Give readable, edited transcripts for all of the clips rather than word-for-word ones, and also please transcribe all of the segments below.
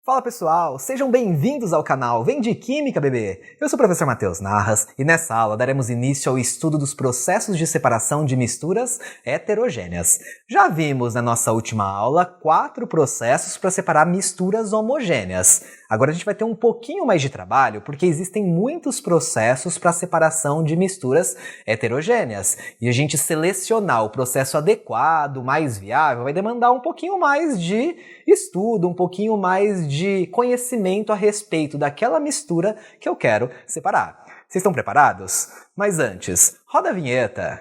Fala pessoal, sejam bem-vindos ao canal Vem de Química, bebê! Eu sou o professor Matheus Narras e nessa aula daremos início ao estudo dos processos de separação de misturas heterogêneas. Já vimos na nossa última aula 4 processos para separar misturas homogêneas. Agora a gente vai ter um pouquinho mais de trabalho porque existem muitos processos para separação de misturas heterogêneas. E a gente selecionar o processo adequado, mais viável, vai demandar um pouquinho mais de estudo, um pouquinho mais de conhecimento a respeito daquela mistura que eu quero separar. Vocês estão preparados? Mas antes, roda a vinheta!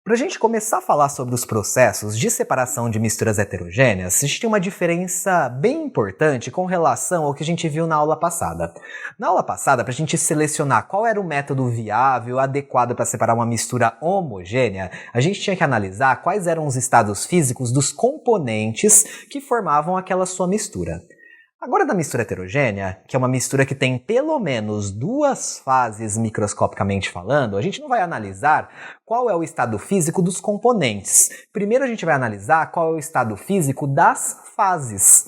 Para a gente começar a falar sobre os processos de separação de misturas heterogêneas, a gente tem uma diferença bem importante com relação ao que a gente viu na aula passada. Na aula passada, para a gente selecionar qual era o método viável, adequado para separar uma mistura homogênea, a gente tinha que analisar quais eram os estados físicos dos componentes que formavam aquela sua mistura. Agora, da mistura heterogênea, que é uma mistura que tem pelo menos 2 fases microscopicamente falando, a gente não vai analisar qual é o estado físico dos componentes. Primeiro a gente vai analisar qual é o estado físico das fases.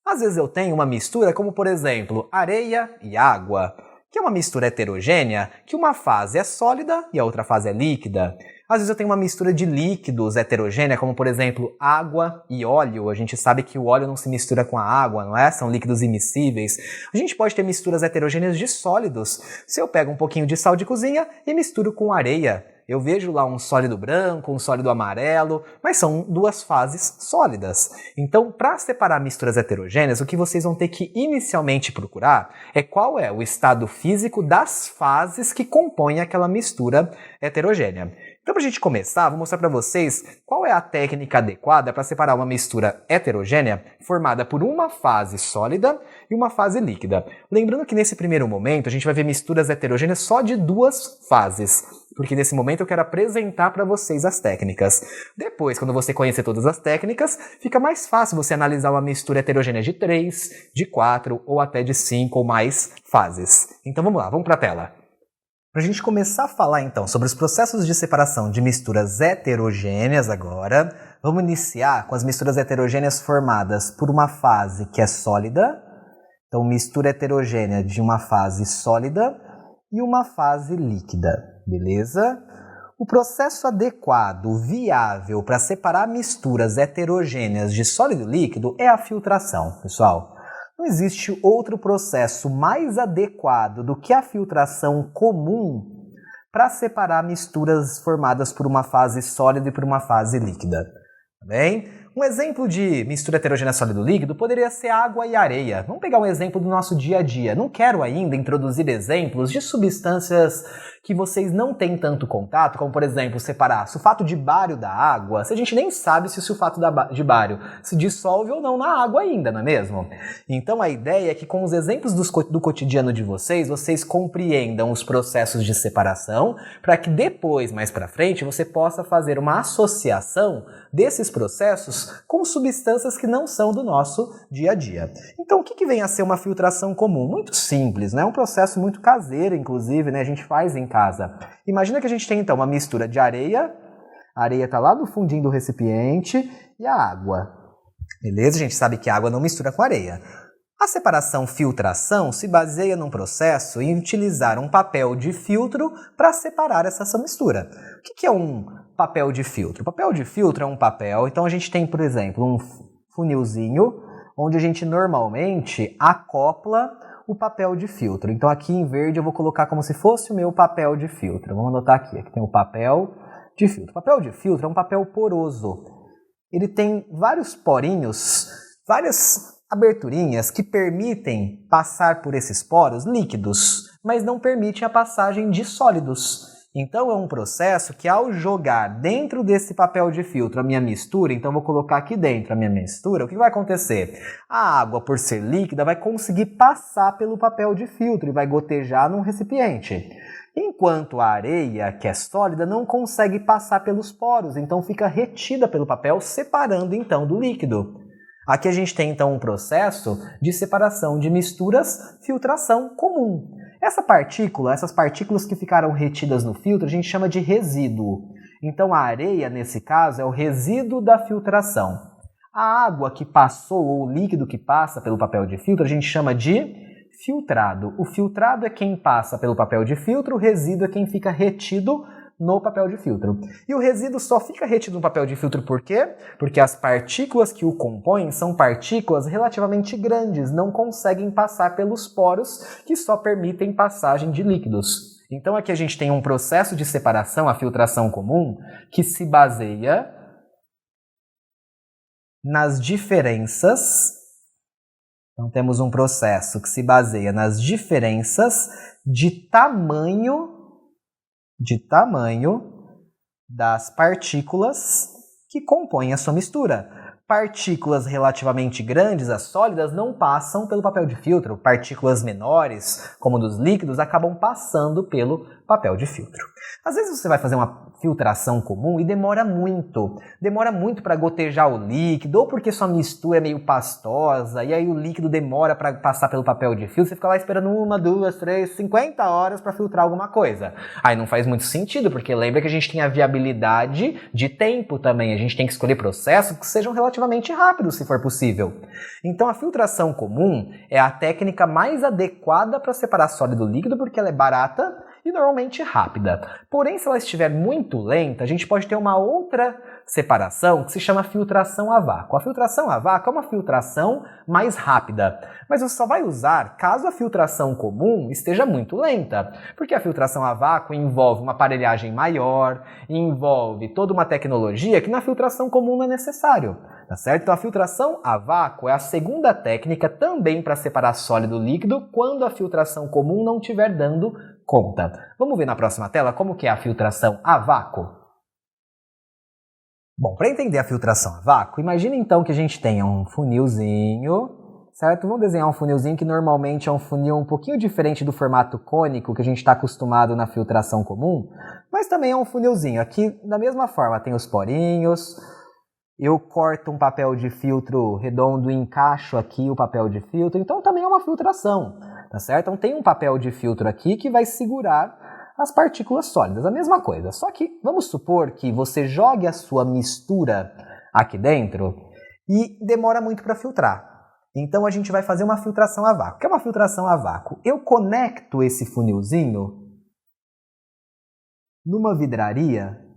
Às vezes eu tenho uma mistura como, por exemplo, areia e água, que é uma mistura heterogênea que uma fase é sólida e a outra fase é líquida. Às vezes eu tenho uma mistura de líquidos heterogênea, como por exemplo água e óleo. A gente sabe que o óleo não se mistura com a água, não é? São líquidos immiscíveis. A gente pode ter misturas heterogêneas de sólidos. Se eu pego um pouquinho de sal de cozinha e misturo com areia, eu vejo lá um sólido branco, um sólido amarelo, mas são 2 fases sólidas. Então, para separar misturas heterogêneas, o que vocês vão ter que inicialmente procurar é qual é o estado físico das fases que compõem aquela mistura heterogênea. Então, para a gente começar, vou mostrar para vocês qual é a técnica adequada para separar uma mistura heterogênea formada por uma fase sólida e uma fase líquida. Lembrando que nesse primeiro momento a gente vai ver misturas heterogêneas só de 2 fases, porque nesse momento eu quero apresentar para vocês as técnicas. Depois, quando você conhecer todas as técnicas, fica mais fácil você analisar uma mistura heterogênea de 3, de 4 ou até de 5 ou mais fases. Então vamos lá, vamos para a tela. Para a gente começar a falar então sobre os processos de separação de misturas heterogêneas agora, vamos iniciar com as misturas heterogêneas formadas por uma fase que é sólida, então mistura heterogênea de uma fase sólida e uma fase líquida, beleza? O processo adequado, viável para separar misturas heterogêneas de sólido e líquido é a filtração, pessoal. Não existe outro processo mais adequado do que a filtração comum para separar misturas formadas por uma fase sólida e por uma fase líquida. Tá bem? Um exemplo de mistura heterogênea sólido-líquido poderia ser água e areia. Vamos pegar um exemplo do nosso dia a dia. Não quero ainda introduzir exemplos de substâncias que vocês não têm tanto contato, como por exemplo, separar sulfato de bário da água, se a gente nem sabe se o sulfato de bário se dissolve ou não na água ainda, não é mesmo? Então a ideia é que com os exemplos do cotidiano de vocês compreendam os processos de separação, para que depois, mais para frente, você possa fazer uma associação desses processos com substâncias que não são do nosso dia a dia. Então o que vem a ser uma filtração comum? Muito simples, né? É um processo muito caseiro, inclusive, né? A gente faz em casa. Imagina que a gente tem então uma mistura de areia, a areia está lá no fundinho do recipiente, e a água. Beleza? A gente sabe que a água não mistura com areia. A separação filtração se baseia num processo em utilizar um papel de filtro para separar essa mistura. O que é um papel de filtro? O papel de filtro é um papel, então a gente tem, por exemplo, um funilzinho, onde a gente normalmente acopla o papel de filtro. Então aqui em verde eu vou colocar como se fosse o meu papel de filtro. Vamos anotar aqui, aqui tem o papel de filtro. O papel de filtro é um papel poroso. Ele tem vários porinhos, várias aberturinhas que permitem passar por esses poros líquidos, mas não permitem a passagem de sólidos. Então é um processo que ao jogar dentro desse papel de filtro a minha mistura, então eu vou colocar aqui dentro a minha mistura, o que vai acontecer? A água, por ser líquida, vai conseguir passar pelo papel de filtro e vai gotejar num recipiente. Enquanto a areia, que é sólida, não consegue passar pelos poros, então fica retida pelo papel, separando então do líquido. Aqui a gente tem então um processo de separação de misturas, filtração comum. Essa partícula, essas partículas que ficaram retidas no filtro, a gente chama de resíduo. Então a areia, nesse caso, é o resíduo da filtração. A água que passou, ou o líquido que passa pelo papel de filtro, a gente chama de filtrado. O filtrado é quem passa pelo papel de filtro, o resíduo é quem fica retido no papel de filtro. E o resíduo só fica retido no papel de filtro por quê? Porque as partículas que o compõem são partículas relativamente grandes, não conseguem passar pelos poros que só permitem passagem de líquidos. Então aqui a gente tem um processo de separação, a filtração comum, que se baseia nas diferenças. Então temos um processo que se baseia nas diferenças de tamanho das partículas que compõem a sua mistura. Partículas relativamente grandes, as sólidas, não passam pelo papel de filtro. Partículas menores, como dos líquidos, acabam passando pelo papel de filtro. Às vezes você vai fazer uma filtração comum e demora muito. Demora muito para gotejar o líquido, ou porque sua mistura é meio pastosa, e aí o líquido demora para passar pelo papel de filtro, você fica lá esperando 1, 2, 3, 50 horas para filtrar alguma coisa. Aí não faz muito sentido, porque lembra que a gente tem a viabilidade de tempo também. A gente tem que escolher processos que sejam relativamente rápidos, se for possível. Então a filtração comum é a técnica mais adequada para separar sólido do líquido, porque ela é barata e normalmente rápida. Porém, se ela estiver muito lenta, a gente pode ter uma outra separação que se chama filtração a vácuo. A filtração a vácuo é uma filtração mais rápida, mas você só vai usar caso a filtração comum esteja muito lenta, porque a filtração a vácuo envolve uma aparelhagem maior, envolve toda uma tecnologia que na filtração comum não é necessário. Tá certo? Então a filtração a vácuo é a segunda técnica também para separar sólido do líquido quando a filtração comum não estiver dando conta. Vamos ver na próxima tela como que é a filtração a vácuo? Bom, para entender a filtração a vácuo, imagine então que a gente tenha um funilzinho, certo? Vamos desenhar um funilzinho que normalmente é um funil um pouquinho diferente do formato cônico que a gente está acostumado na filtração comum, mas também é um funilzinho. Aqui, da mesma forma, tem os porinhos. Eu corto um papel de filtro redondo e encaixo aqui o papel de filtro, então também é uma filtração, tá certo? Então tem um papel de filtro aqui que vai segurar as partículas sólidas, a mesma coisa. Só que vamos supor que você jogue a sua mistura aqui dentro e demora muito para filtrar. Então a gente vai fazer uma filtração a vácuo. O que é uma filtração a vácuo? Eu conecto esse funilzinho numa vidraria.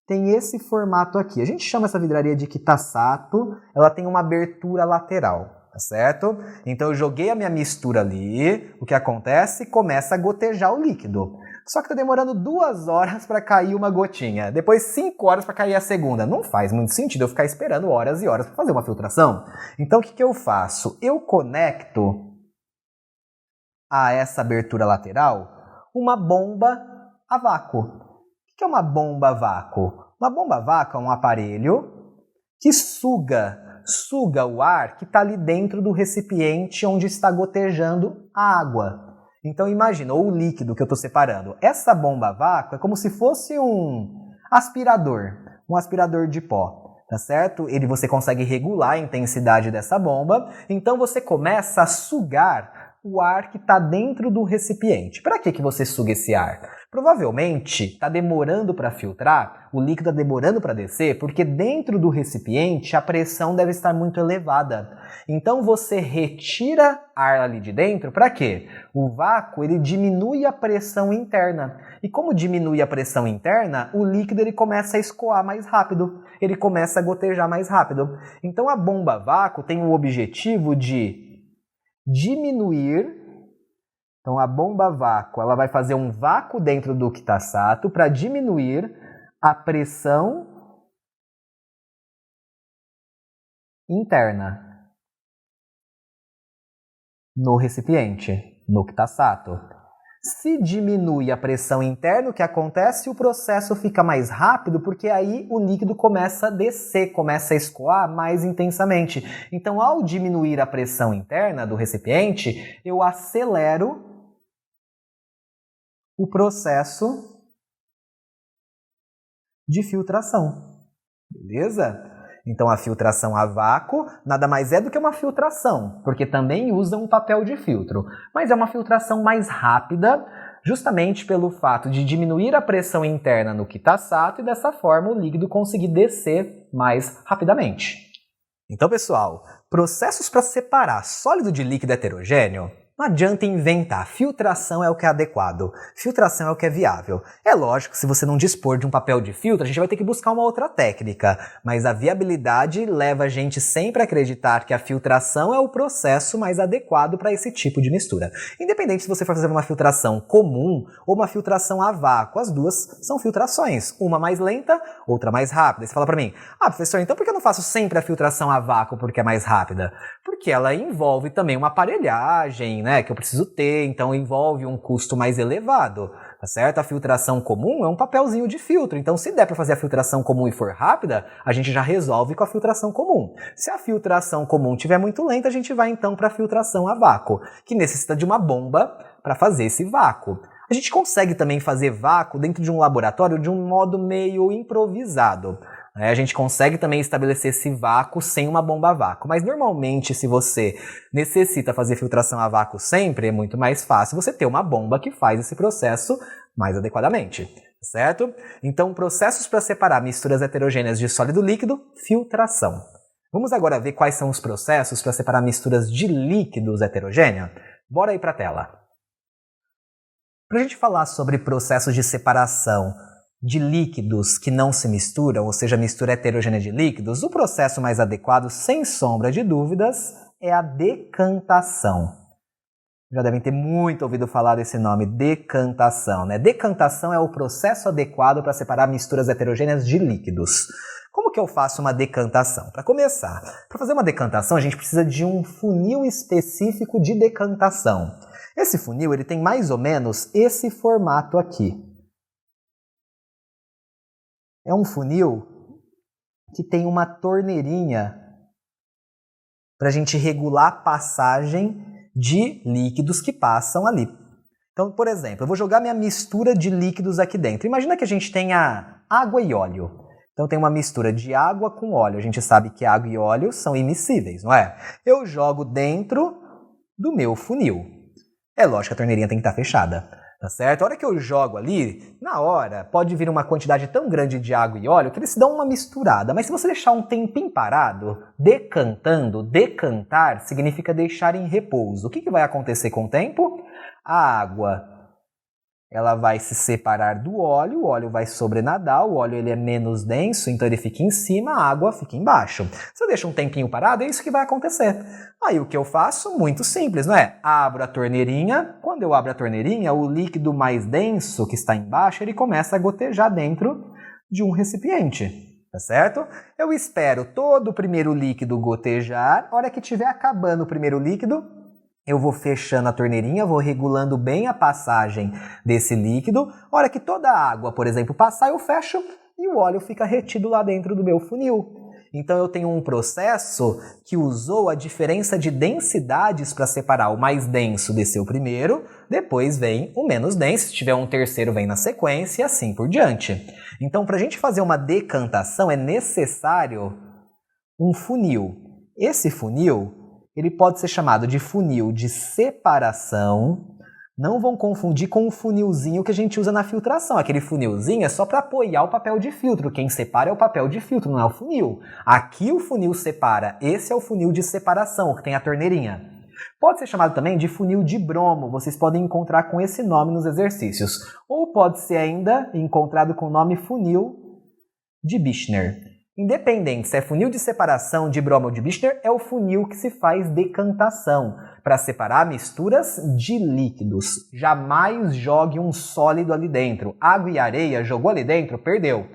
Tem esse formato aqui. A gente chama essa vidraria de Kitasato, ela tem uma abertura lateral, tá certo? Então eu joguei a minha mistura ali, o que acontece? Começa a gotejar o líquido. Só que tá demorando 2 horas para cair uma gotinha, depois 5 horas para cair a segunda. Não faz muito sentido eu ficar esperando horas e horas para fazer uma filtração. Então o que eu faço? Eu conecto a essa abertura lateral uma bomba a vácuo. O que é uma bomba a vácuo? Uma bomba a vácuo é um aparelho que suga o ar que está ali dentro do recipiente onde está gotejando a água. Então imagina, ou o líquido que eu estou separando. Essa bomba a vácuo é como se fosse um aspirador de pó, tá certo? Você consegue regular a intensidade dessa bomba, então você começa a sugar o ar que está dentro do recipiente. Para que você suga esse ar? Provavelmente está demorando para filtrar, o líquido está demorando para descer, porque dentro do recipiente a pressão deve estar muito elevada. Então você retira ar ali de dentro, para quê? O vácuo ele diminui a pressão interna. E como diminui a pressão interna, o líquido ele começa a escoar mais rápido, ele começa a gotejar mais rápido. Então a bomba a vácuo tem o objetivo de diminuir. Então a bomba a vácuo ela vai fazer um vácuo dentro do Kitasato para diminuir a pressão interna no recipiente, no Kitasato. Se diminui a pressão interna, o que acontece? O processo fica mais rápido, porque aí o líquido começa a descer, começa a escoar mais intensamente. Então, ao diminuir a pressão interna do recipiente, eu acelero o processo de filtração. Beleza? Então a filtração a vácuo nada mais é do que uma filtração, porque também usa um papel de filtro, mas é uma filtração mais rápida, justamente pelo fato de diminuir a pressão interna no quitaçato e dessa forma o líquido conseguir descer mais rapidamente. Então, pessoal, processos para separar sólido de líquido heterogêneo, não adianta inventar. Filtração é o que é adequado. Filtração é o que é viável. É lógico que se você não dispor de um papel de filtro, a gente vai ter que buscar uma outra técnica. Mas a viabilidade leva a gente sempre a acreditar que a filtração é o processo mais adequado para esse tipo de mistura. Independente se você for fazer uma filtração comum ou uma filtração a vácuo, as duas são filtrações. Uma mais lenta, outra mais rápida. E você fala para mim, professor, então por que eu não faço sempre a filtração a vácuo porque é mais rápida? Porque ela envolve também uma aparelhagem, né, que eu preciso ter, então envolve um custo mais elevado, tá certo? A filtração comum é um papelzinho de filtro, então se der para fazer a filtração comum e for rápida, a gente já resolve com a filtração comum. Se a filtração comum estiver muito lenta, a gente vai então para a filtração a vácuo, que necessita de uma bomba para fazer esse vácuo. A gente consegue também fazer vácuo dentro de um laboratório de um modo meio improvisado. A gente consegue também estabelecer esse vácuo sem uma bomba a vácuo, mas normalmente se você necessita fazer filtração a vácuo sempre, é muito mais fácil você ter uma bomba que faz esse processo mais adequadamente, certo? Então, processos para separar misturas heterogêneas de sólido líquido, filtração. Vamos agora ver quais são os processos para separar misturas de líquidos heterogêneos? Bora aí para a tela. Para a gente falar sobre processos de separação de líquidos que não se misturam, ou seja, mistura heterogênea de líquidos, o processo mais adequado, sem sombra de dúvidas, é a decantação. Já devem ter muito ouvido falar desse nome, decantação, né? Decantação é o processo adequado para separar misturas heterogêneas de líquidos. Como que eu faço uma decantação? Para começar, para fazer uma decantação, a gente precisa de um funil específico de decantação. Esse funil ele tem mais ou menos esse formato aqui. É um funil que tem uma torneirinha para a gente regular a passagem de líquidos que passam ali. Então, por exemplo, eu vou jogar minha mistura de líquidos aqui dentro. Imagina que a gente tenha água e óleo. Então tem uma mistura de água com óleo. A gente sabe que água e óleo são immiscíveis, não é? Eu jogo dentro do meu funil. É lógico que a torneirinha tem que estar fechada. Tá certo? A hora que eu jogo ali, na hora, pode vir uma quantidade tão grande de água e óleo que eles dão uma misturada. Mas se você deixar um tempinho parado, decantando, decantar significa deixar em repouso. O que vai acontecer com o tempo? A água ela vai se separar do óleo, o óleo vai sobrenadar, o óleo ele é menos denso, então ele fica em cima, a água fica embaixo. Se eu deixo um tempinho parado, é isso que vai acontecer. Aí o que eu faço? Muito simples, não é? Abro a torneirinha, quando eu abro a torneirinha, o líquido mais denso que está embaixo, ele começa a gotejar dentro de um recipiente, tá certo? Eu espero todo o primeiro líquido gotejar, a hora que estiver acabando o primeiro líquido, eu vou fechando a torneirinha, vou regulando bem a passagem desse líquido. A hora que toda a água, por exemplo, passar, eu fecho e o óleo fica retido lá dentro do meu funil. Então eu tenho um processo que usou a diferença de densidades para separar o mais denso desse o primeiro, depois vem o menos denso, se tiver um terceiro vem na sequência e assim por diante. Então para a gente fazer uma decantação é necessário um funil. Esse funil ele pode ser chamado de funil de separação. Não vão confundir com o funilzinho que a gente usa na filtração. Aquele funilzinho é só para apoiar o papel de filtro. Quem separa é o papel de filtro, não é o funil. Aqui o funil separa. Esse é o funil de separação, que tem a torneirinha. Pode ser chamado também de funil de bromo. Vocês podem encontrar com esse nome nos exercícios. Ou pode ser ainda encontrado com o nome funil de Birchner. Independente se é funil de separação de bromo ou de Birchner, é o funil que se faz decantação para separar misturas de líquidos. Jamais jogue um sólido ali dentro. Água e areia, jogou ali dentro, perdeu.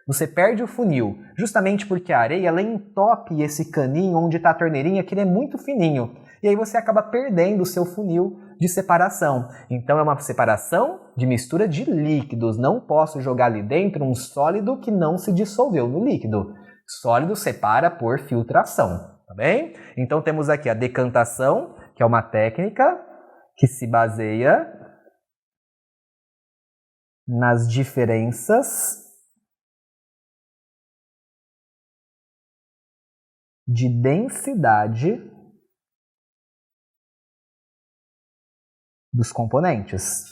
Você perde o funil, justamente porque a areia ela entope esse caninho onde está a torneirinha, que ele é muito fininho. E aí você acaba perdendo o seu funil de separação. Então é uma separação de mistura de líquidos. Não posso jogar ali dentro um sólido que não se dissolveu no líquido. Sólido separa por filtração, tá bem? Então temos aqui a decantação, que é uma técnica que se baseia nas diferenças de densidade dos componentes.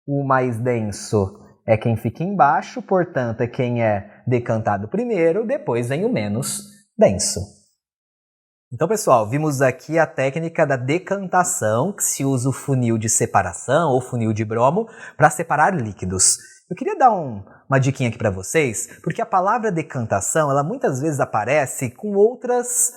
O mais denso é quem fica embaixo, portanto, é quem é decantado primeiro, depois vem o menos denso. Então, pessoal, vimos aqui a técnica da decantação, que se usa o funil de separação ou funil de bromo para separar líquidos. Eu queria dar uma diquinha aqui para vocês, porque a palavra decantação, ela muitas vezes aparece com outras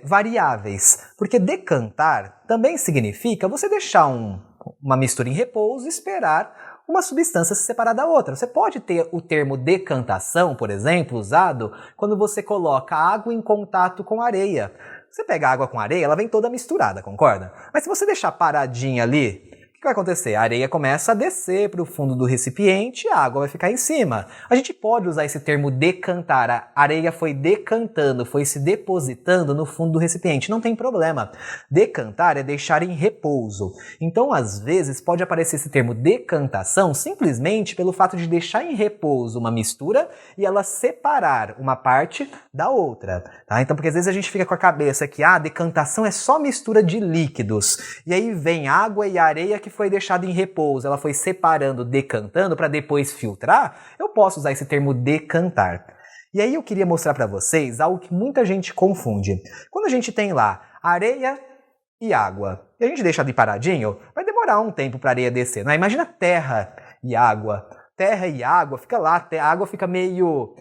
variáveis. Porque decantar também significa você deixar uma mistura em repouso e esperar uma substância se separar da outra. Você pode ter o termo decantação, por exemplo, usado quando você coloca água em contato com areia. Você pega água com areia, ela vem toda misturada, concorda? Mas se você deixar paradinha ali, o que vai acontecer? A areia começa a descer para o fundo do recipiente e a água vai ficar em cima. A gente pode usar esse termo decantar. A areia foi decantando, foi se depositando no fundo do recipiente. Não tem problema. Decantar é deixar em repouso. Então, às vezes, pode aparecer esse termo decantação simplesmente pelo fato de deixar em repouso uma mistura e ela separar uma parte da outra. Tá? Então, porque às vezes a gente fica com a cabeça que decantação é só mistura de líquidos. E aí vem água e areia que foi deixada em repouso, ela foi separando, decantando para depois filtrar. Eu posso usar esse termo decantar. E aí eu queria mostrar para vocês algo que muita gente confunde. Quando a gente tem lá areia e água, e a gente deixa ali paradinho, vai demorar um tempo para a areia descer, não é? Imagina terra e água. Terra e água, fica lá, a água fica meio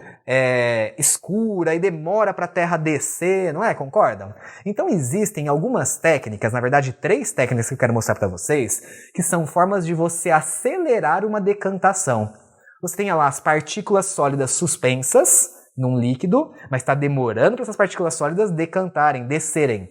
escura e demora para a terra descer, não é? Concordam? Então existem algumas técnicas, na verdade 3 técnicas que eu quero mostrar para vocês, que são formas de você acelerar uma decantação. Você tem lá as partículas sólidas suspensas num líquido, mas está demorando para essas partículas sólidas decantarem, descerem.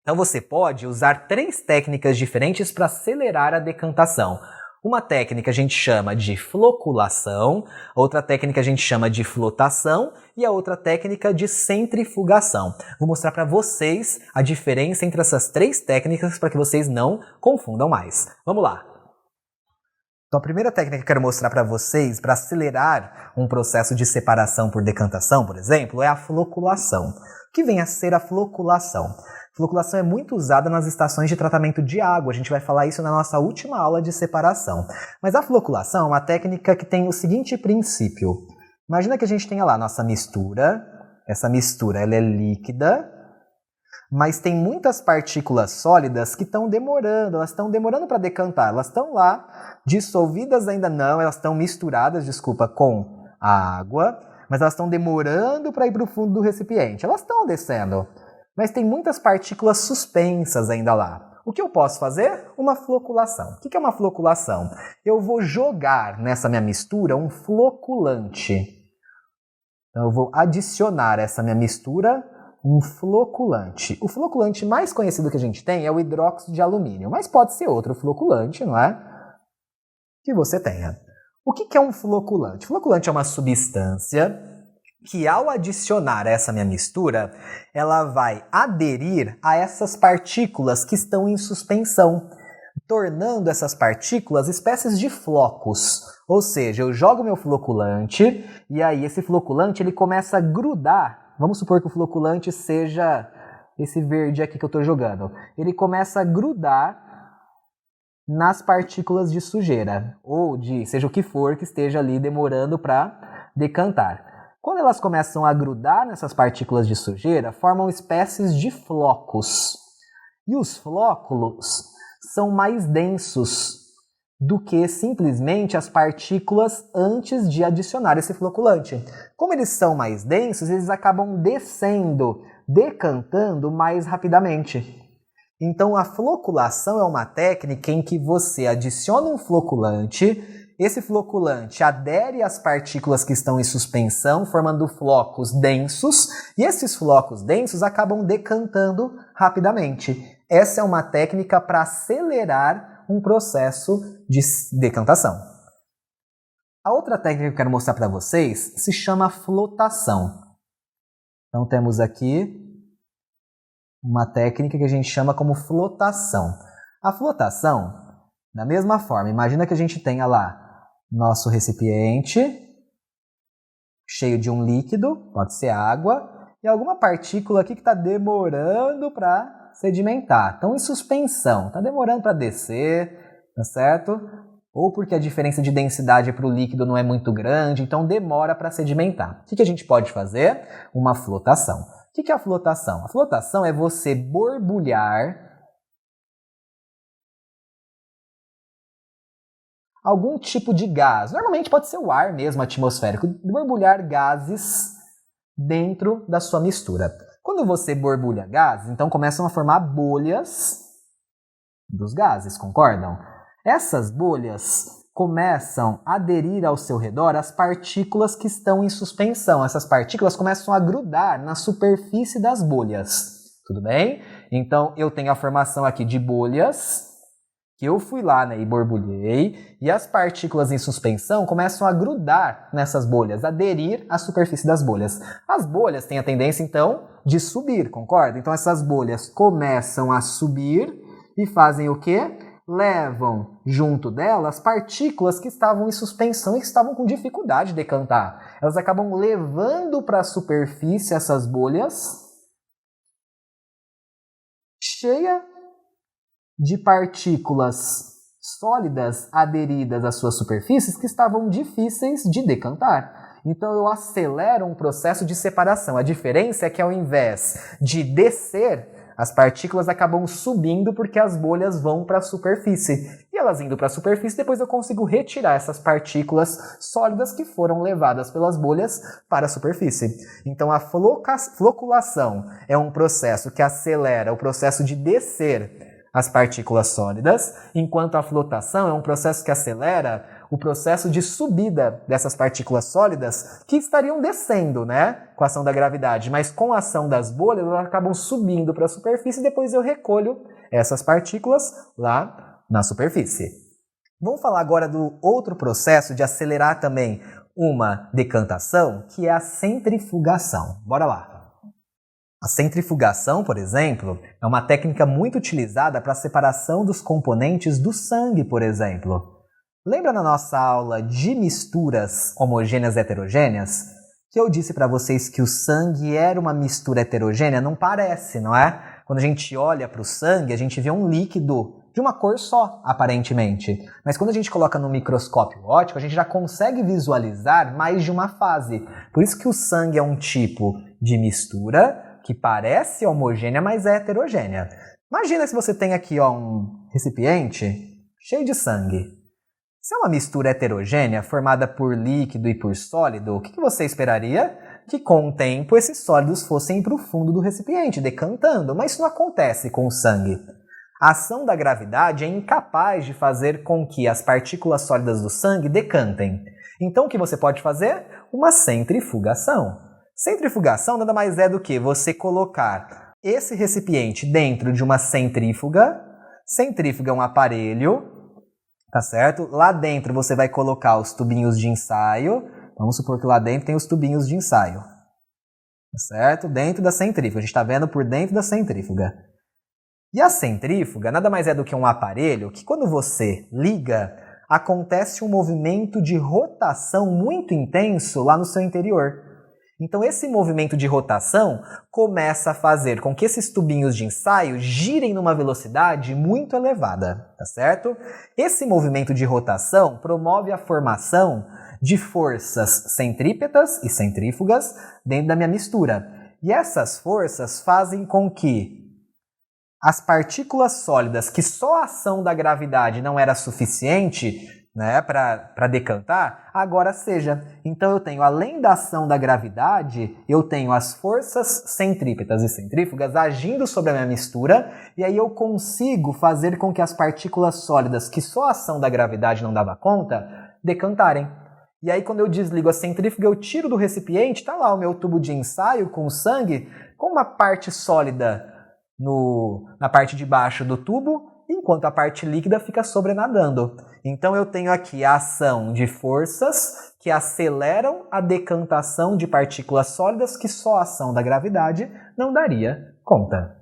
Então você pode usar 3 técnicas diferentes para acelerar a decantação. Uma técnica a gente chama de floculação, outra técnica a gente chama de flotação e a outra técnica de centrifugação. Vou mostrar para vocês a diferença entre essas 3 técnicas para que vocês não confundam mais. Vamos lá! Então a primeira técnica que eu quero mostrar para vocês para acelerar um processo de separação por decantação, por exemplo, é a floculação. O que vem a ser a floculação? Floculação é muito usada nas estações de tratamento de água, a gente vai falar isso na nossa última aula de separação. Mas a floculação é uma técnica que tem o seguinte princípio. Imagina que a gente tenha lá a nossa mistura, essa mistura ela é líquida, mas tem muitas partículas sólidas que estão demorando, elas estão demorando para decantar, elas estão lá, dissolvidas ainda não, elas estão misturadas, com a água, mas elas estão demorando para ir para o fundo do recipiente, elas estão descendo. Mas tem muitas partículas suspensas ainda lá. O que eu posso fazer? Uma floculação. O que é uma floculação? Eu vou jogar nessa minha mistura um floculante. Então eu vou adicionar essa minha mistura um floculante. O floculante mais conhecido que a gente tem é o hidróxido de alumínio, mas pode ser outro floculante, não é? Que você tenha. O que é um floculante? Floculante é uma substância que ao adicionar essa minha mistura, ela vai aderir a essas partículas que estão em suspensão, tornando essas partículas espécies de flocos. Ou seja, eu jogo meu floculante e aí esse floculante ele começa a grudar. Vamos supor que o floculante seja esse verde aqui que eu estou jogando. Ele começa a grudar nas partículas de sujeira, ou de seja o que for que esteja ali demorando para decantar. Quando elas começam a grudar nessas partículas de sujeira, formam espécies de flocos. E os flóculos são mais densos do que simplesmente as partículas antes de adicionar esse floculante. Como eles são mais densos, eles acabam descendo, decantando mais rapidamente. Então a floculação é uma técnica em que você adiciona um floculante, esse floculante adere às partículas que estão em suspensão, formando flocos densos, e esses flocos densos acabam decantando rapidamente. Essa é uma técnica para acelerar um processo de decantação. A outra técnica que eu quero mostrar para vocês se chama flotação. Então temos aqui uma técnica que a gente chama como flotação. A flotação, da mesma forma, imagina que a gente tenha lá nosso recipiente cheio de um líquido, pode ser água, e alguma partícula aqui que está demorando para sedimentar. Estão em suspensão, está demorando para descer, tá certo? Ou porque a diferença de densidade para o líquido não é muito grande, então demora para sedimentar. O que a gente pode fazer? Uma flotação. O que é a flotação? A flotação é você borbulhar algum tipo de gás. Normalmente pode ser o ar mesmo atmosférico. Borbulhar gases dentro da sua mistura. Quando você borbulha gases, então começam a formar bolhas dos gases, concordam? Essas bolhas começam a aderir ao seu redor as partículas que estão em suspensão. Essas partículas começam a grudar na superfície das bolhas. Tudo bem? Então eu tenho a formação aqui de bolhas, que eu fui lá, né, e borbulhei, e as partículas em suspensão começam a grudar nessas bolhas, aderir à superfície das bolhas. As bolhas têm a tendência, então, de subir, concorda? Então essas bolhas começam a subir e fazem o quê? Levam junto delas partículas que estavam em suspensão e que estavam com dificuldade de decantar. Elas acabam levando para a superfície essas bolhas cheia de partículas sólidas aderidas às suas superfícies que estavam difíceis de decantar. Então eu acelero um processo de separação. A diferença é que ao invés de descer, as partículas acabam subindo porque as bolhas vão para a superfície. E elas indo para a superfície, depois eu consigo retirar essas partículas sólidas que foram levadas pelas bolhas para a superfície. Então a floculação é um processo que acelera o processo de descer as partículas sólidas, enquanto a flotação é um processo que acelera o processo de subida dessas partículas sólidas que estariam descendo, né, com a ação da gravidade, mas com a ação das bolhas elas acabam subindo para a superfície e depois eu recolho essas partículas lá na superfície. Vamos falar agora do outro processo de acelerar também uma decantação, que é a centrifugação. Bora lá! A centrifugação, por exemplo, é uma técnica muito utilizada para a separação dos componentes do sangue, por exemplo. Lembra na nossa aula de misturas homogêneas e heterogêneas? Que eu disse para vocês que o sangue era uma mistura heterogênea? Não parece, não é? Quando a gente olha para o sangue, a gente vê um líquido de uma cor só, aparentemente. Mas quando a gente coloca no microscópio óptico, a gente já consegue visualizar mais de uma fase. Por isso que o sangue é um tipo de mistura que parece homogênea, mas é heterogênea. Imagina se você tem aqui um recipiente cheio de sangue. Se é uma mistura heterogênea, formada por líquido e por sólido, o que você esperaria? Que com o tempo esses sólidos fossem para o fundo do recipiente, decantando, mas isso não acontece com o sangue. A ação da gravidade é incapaz de fazer com que as partículas sólidas do sangue decantem. Então o que você pode fazer? Uma centrifugação. Centrifugação nada mais é do que você colocar esse recipiente dentro de uma centrífuga. Centrífuga é um aparelho, tá certo? Lá dentro você vai colocar os tubinhos de ensaio. Vamos supor que lá dentro tem os tubinhos de ensaio, tá certo? Dentro da centrífuga. A gente está vendo por dentro da centrífuga. E a centrífuga nada mais é do que um aparelho que quando você liga, acontece um movimento de rotação muito intenso lá no seu interior. Então esse movimento de rotação começa a fazer com que esses tubinhos de ensaio girem numa velocidade muito elevada, tá certo? Esse movimento de rotação promove a formação de forças centrípetas e centrífugas dentro da minha mistura. E essas forças fazem com que as partículas sólidas, que só a ação da gravidade não era suficiente, né, para decantar, agora seja. Então eu tenho, além da ação da gravidade, eu tenho as forças centrípetas e centrífugas agindo sobre a minha mistura, e aí eu consigo fazer com que as partículas sólidas, que só a ação da gravidade não dava conta, decantarem. E aí quando eu desligo a centrífuga, eu tiro do recipiente, tá lá o meu tubo de ensaio com o sangue, com uma parte sólida na parte de baixo do tubo, enquanto a parte líquida fica sobrenadando. Então eu tenho aqui a ação de forças que aceleram a decantação de partículas sólidas que só a ação da gravidade não daria conta.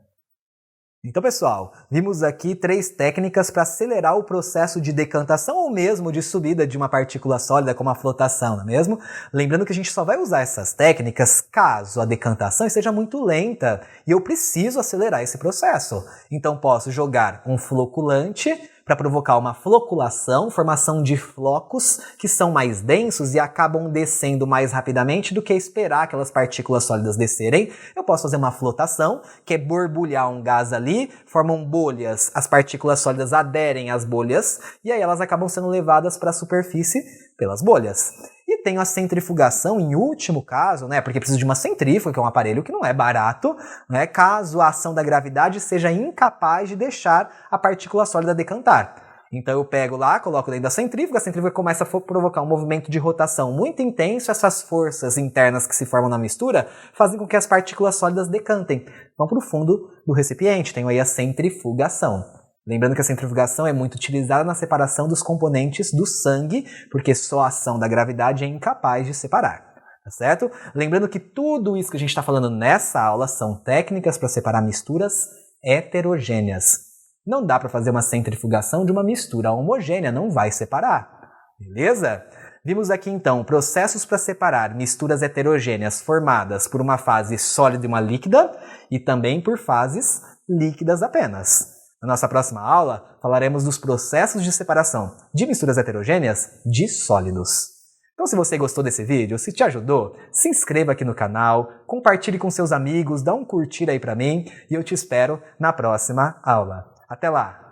Então, pessoal, vimos aqui 3 técnicas para acelerar o processo de decantação ou mesmo de subida de uma partícula sólida como a flotação, não é mesmo? Lembrando que a gente só vai usar essas técnicas caso a decantação esteja muito lenta e eu preciso acelerar esse processo. Então, posso jogar um floculante para provocar uma floculação, formação de flocos que são mais densos e acabam descendo mais rapidamente do que esperar aquelas partículas sólidas descerem. Eu posso fazer uma flotação, que é borbulhar um gás ali, formam bolhas, as partículas sólidas aderem às bolhas e aí elas acabam sendo levadas para a superfície pelas bolhas. E tem a centrifugação, em último caso, né, porque precisa de uma centrífuga, que é um aparelho que não é barato, né, caso a ação da gravidade seja incapaz de deixar a partícula sólida decantar. Então eu pego lá, coloco dentro da centrífuga, a centrífuga começa a provocar um movimento de rotação muito intenso, essas forças internas que se formam na mistura fazem com que as partículas sólidas decantem, vão para o fundo do recipiente, tem aí a centrifugação. Lembrando que a centrifugação é muito utilizada na separação dos componentes do sangue, porque só a ação da gravidade é incapaz de separar, tá certo? Lembrando que tudo isso que a gente está falando nessa aula são técnicas para separar misturas heterogêneas. Não dá para fazer uma centrifugação de uma mistura homogênea, não vai separar, beleza? Vimos aqui então processos para separar misturas heterogêneas formadas por uma fase sólida e uma líquida e também por fases líquidas apenas. Na nossa próxima aula, falaremos dos processos de separação de misturas heterogêneas de sólidos. Então, se você gostou desse vídeo, se te ajudou, se inscreva aqui no canal, compartilhe com seus amigos, dá um curtir aí pra mim e eu te espero na próxima aula. Até lá!